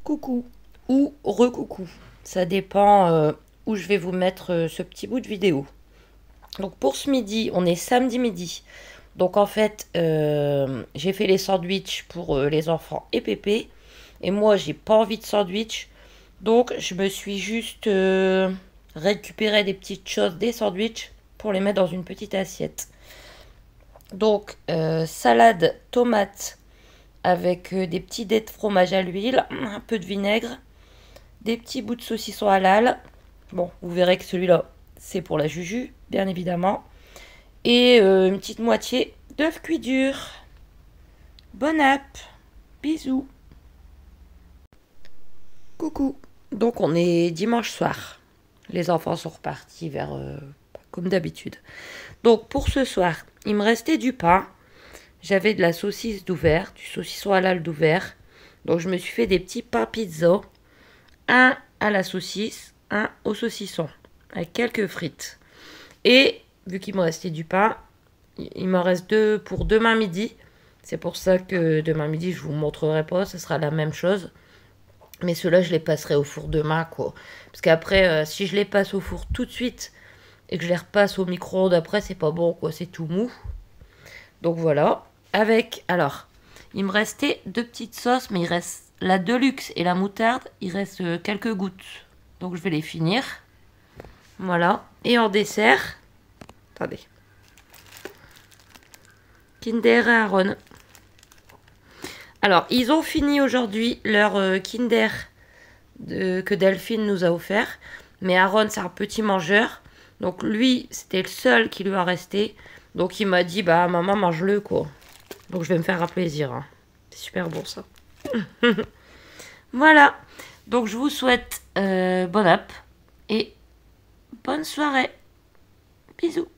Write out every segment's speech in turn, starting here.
Coucou ou recoucou, ça dépend où je vais vous mettre ce petit bout de vidéo. Donc pour ce midi, on est samedi midi. Donc en fait, j'ai fait les sandwichs pour les enfants et Pépé. Et moi, j'ai pas envie de sandwich. Donc je me suis juste récupéré des petites choses des sandwichs pour les mettre dans une petite assiette. Donc salade tomate avec des petits dés de fromage à l'huile, un peu de vinaigre, des petits bouts de saucisson halal. Bon, vous verrez que celui-là, c'est pour la Juju, bien évidemment. Et une petite moitié d'œuf cuit dur. Bon app. Bisous. Coucou. Donc on est dimanche soir. Les enfants sont repartis vers comme d'habitude. Donc pour ce soir, il me restait du pain. J'avais de la saucisse d'ouvert, du saucisson halal d'ouvert. Donc je me suis fait des petits pains pizza. Un à la saucisse, un au saucisson. Avec quelques frites. Et vu qu'il me restait du pain, il m'en reste deux pour demain midi. C'est pour ça que demain midi, je vous montrerai pas. Ce sera la même chose. Mais ceux-là, je les passerai au four demain, quoi. Parce qu'après, si je les passe au four tout de suite et que je les repasse au micro-ondes après, c'est pas bon, quoi. C'est tout mou. Donc voilà. Avec, alors, il me restait deux petites sauces, mais il reste la Deluxe et la moutarde. Il reste quelques gouttes. Donc je vais les finir. Voilà. Et en dessert, attendez. Kinder et Aaron. Alors, ils ont fini aujourd'hui leur Kinder que Delphine nous a offert. Mais Aaron, c'est un petit mangeur. Donc lui, c'était le seul qui lui a resté. Donc il m'a dit, bah maman, mange-le, quoi. Donc je vais me faire un plaisir. Hein. C'est super bon, ça. Voilà. Donc je vous souhaite bonne app. Et bonne soirée. Bisous.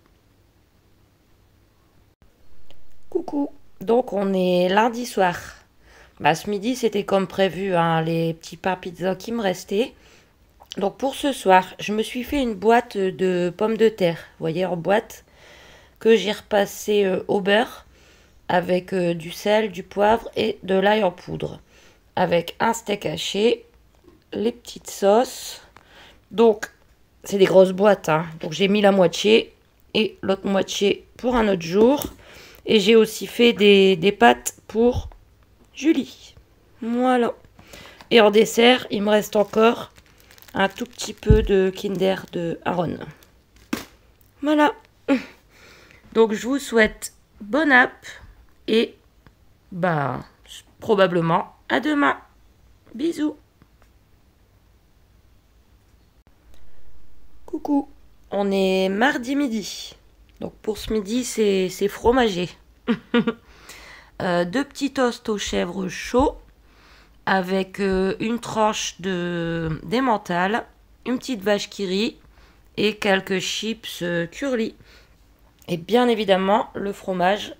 Coucou. Donc on est lundi soir. Bah ce midi c'était comme prévu, hein, les petits pains pizza qui me restaient. Donc pour ce soir, je me suis fait une boîte de pommes de terre. Vous voyez, en boîte. Que j'ai repassé au beurre. Avec du sel, du poivre et de l'ail en poudre. Avec un steak haché. Les petites sauces. Donc c'est des grosses boîtes, hein. Donc j'ai mis la moitié. Et l'autre moitié pour un autre jour. Et j'ai aussi fait des pâtes pour Julie. Voilà. Et en dessert, il me reste encore un tout petit peu de Kinder de Aaron. Voilà. Donc je vous souhaite bonne app. Et bah probablement à demain. Bisous. Coucou. On est mardi midi. Donc pour ce midi, c'est fromager. Deux petits toasts aux chèvres chauds avec une tranche d'emmental, une petite vache qui rit et quelques chips curly. Et bien évidemment, le fromage,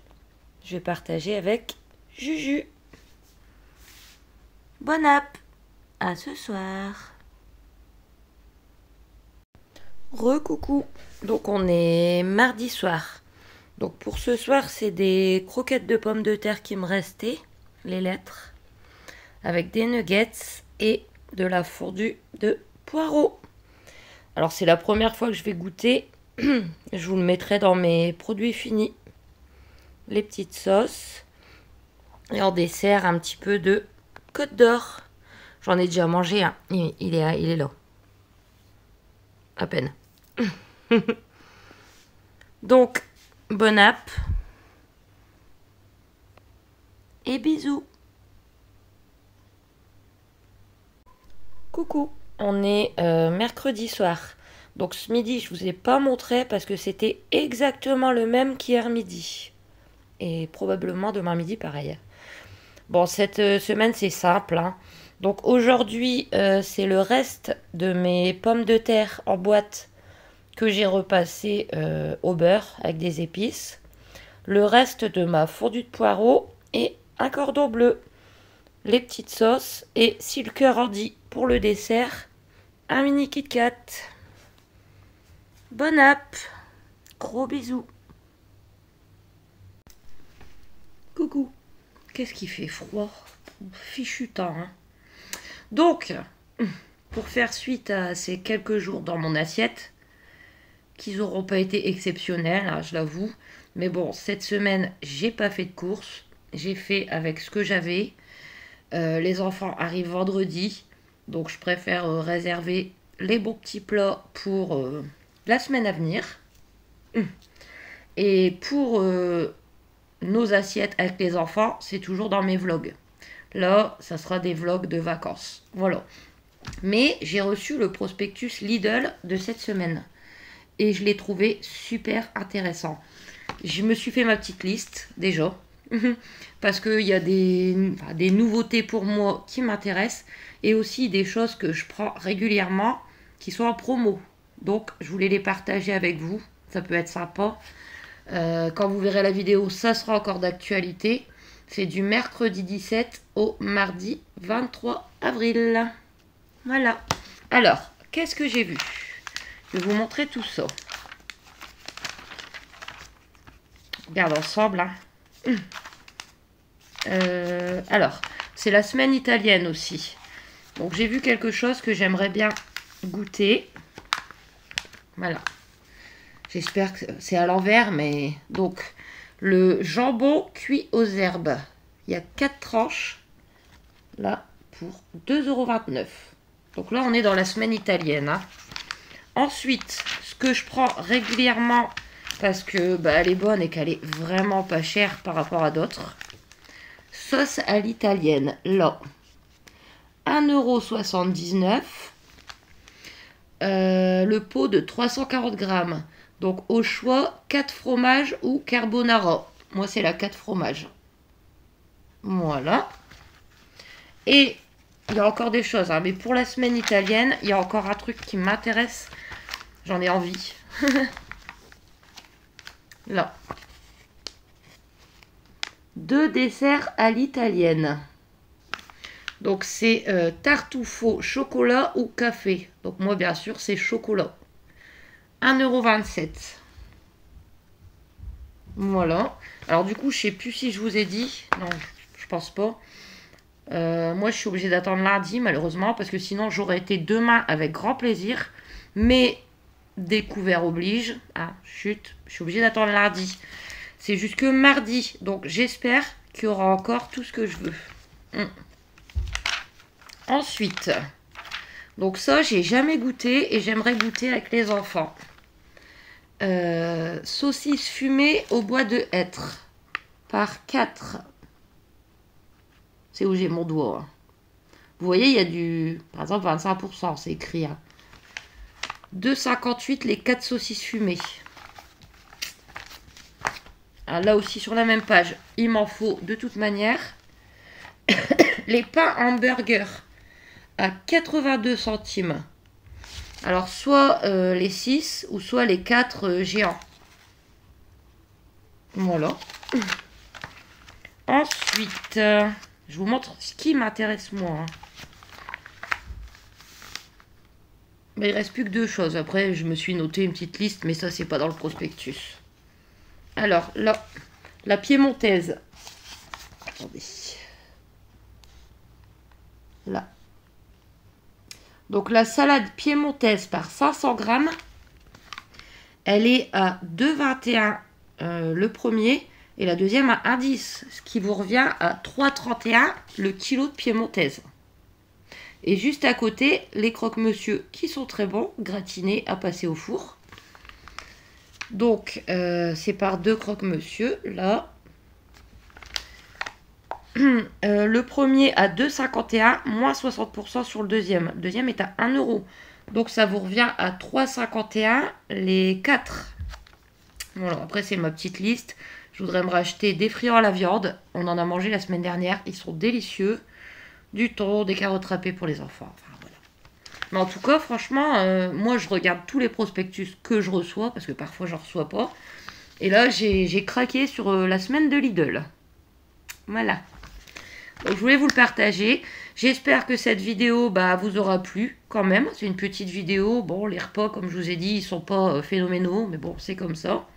je vais partager avec Juju. Bonne app. À ce soir. Recoucou. Donc on est mardi soir. Donc pour ce soir, c'est des croquettes de pommes de terre qui me restaient, les lettres, avec des nuggets et de la fondue de poireaux. Alors c'est la première fois que je vais goûter. Je vous le mettrai dans mes produits finis. Les petites sauces. Et en dessert, un petit peu de Côte d'Or. J'en ai déjà mangé un. Il est là. À peine. Donc, bonne app. Et bisous. Coucou. On est mercredi soir. Donc ce midi, je ne vous ai pas montré parce que c'était exactement le même qu'hier midi. Et probablement demain midi, pareil. Bon, cette semaine, c'est simple. Hein. Donc aujourd'hui, c'est le reste de mes pommes de terre en boîte que j'ai repassé au beurre avec des épices. Le reste de ma fondue de poireaux et un cordon bleu. Les petites sauces et si le cœur en dit pour le dessert, un mini Kit Kat. Bonne app. Gros bisous. Coucou. qu'est-ce qui fait froid? Fichu temps, hein. Donc, pour faire suite à ces quelques jours dans mon assiette, qui n'auront pas été exceptionnels, hein, je l'avoue. Mais bon, cette semaine, j'ai pas fait de courses. J'ai fait avec ce que j'avais. Les enfants arrivent vendredi. Donc, je préfère réserver les bons petits plats pour la semaine à venir. Et pour nos assiettes avec les enfants, c'est toujours dans mes vlogs. Là, ça sera des vlogs de vacances. Voilà. Mais j'ai reçu le prospectus Lidl de cette semaine. Et je l'ai trouvé super intéressant. Je me suis fait ma petite liste, déjà. Parce qu'il y a des nouveautés pour moi qui m'intéressent. Et aussi des choses que je prends régulièrement qui sont en promo. Donc, je voulais les partager avec vous. Ça peut être sympa. Quand vous verrez la vidéo, ça sera encore d'actualité. C'est du mercredi 17 au mardi 23 avril. Voilà. Alors, qu'est-ce que j'ai vu? Je vais vous montrer tout ça. On regarde ensemble. Hein. Alors, c'est la semaine italienne aussi. Donc, j'ai vu quelque chose que j'aimerais bien goûter. Voilà. J'espère que c'est à l'envers, mais... Donc, le jambon cuit aux herbes. Il y a 4 tranches. Là, pour 2,29 €. Donc là, on est dans la semaine italienne. Hein. Ensuite, ce que je prends régulièrement, parce que elle est bonne et qu'elle est vraiment pas chère par rapport à d'autres. Sauce à l'italienne. Là, 1,79 €. Le pot de 340 grammes. Donc, au choix, 4 fromages ou carbonara. Moi, c'est la 4 fromages. Voilà. Et il y a encore des choses. Hein, mais pour la semaine italienne, il y a encore un truc qui m'intéresse. J'en ai envie. Là. 2 desserts à l'italienne. Donc, c'est tartufo chocolat ou café. Donc, moi, bien sûr, c'est chocolat. 1,27 €. Voilà. Alors du coup, je sais plus si je vous ai dit. Non, je pense pas. Moi, je suis obligée d'attendre lundi, malheureusement, parce que sinon, j'aurais été demain avec grand plaisir. Mais découvert oblige. Ah, chut. Je suis obligée d'attendre lundi. C'est jusque mardi. Donc, j'espère qu'il y aura encore tout ce que je veux. Ensuite... Donc ça, j'ai jamais goûté et j'aimerais goûter avec les enfants. Saucisse fumée au bois de hêtre. Par 4. C'est où j'ai mon doigt. Hein. Vous voyez, il y a du... Par exemple, 25%, c'est écrit. Hein. 2,58 les 4 saucisses fumées. Ah, là aussi, sur la même page, il m'en faut de toute manière. Les pains hamburger. À 82 centimes. Alors, soit les 6 ou soit les 4 géants. Voilà. Ensuite, je vous montre ce qui m'intéresse moi. Hein. Mais il reste plus que 2 choses. Après, je me suis noté une petite liste, mais ça, c'est pas dans le prospectus. Alors, là, la piémontaise. Attendez. Là. Donc la salade piémontaise par 500 grammes, elle est à 2,21 le premier et la deuxième à 1,10, ce qui vous revient à 3,31 le kilo de piémontaise. Et juste à côté, les croque-monsieur qui sont très bons, gratinés à passer au four. Donc c'est par 2 croque-monsieur, là. Le premier à 2,51, moins 60% sur le deuxième. Le deuxième est à 1 €. Donc ça vous revient à 3,51 les 4. Voilà, après c'est ma petite liste. Je voudrais me racheter des friands à la viande. On en a mangé la semaine dernière. Ils sont délicieux. Du thon, des carottes râpées pour les enfants. Enfin voilà. Mais en tout cas, franchement, moi je regarde tous les prospectus que je reçois. Parce que parfois j'en reçois pas. Et là j'ai craqué sur la semaine de Lidl. Voilà. Donc, je voulais vous le partager. J'espère que cette vidéo vous aura plu quand même. C'est une petite vidéo. Bon, les repas, comme je vous ai dit, ils sont pas phénoménaux. Mais bon, c'est comme ça.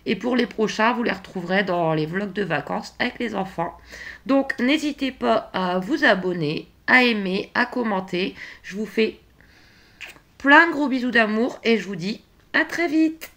Et pour les prochains, vous les retrouverez dans les vlogs de vacances avec les enfants. Donc, n'hésitez pas à vous abonner, à aimer, à commenter. Je vous fais plein de gros bisous d'amour et je vous dis à très vite.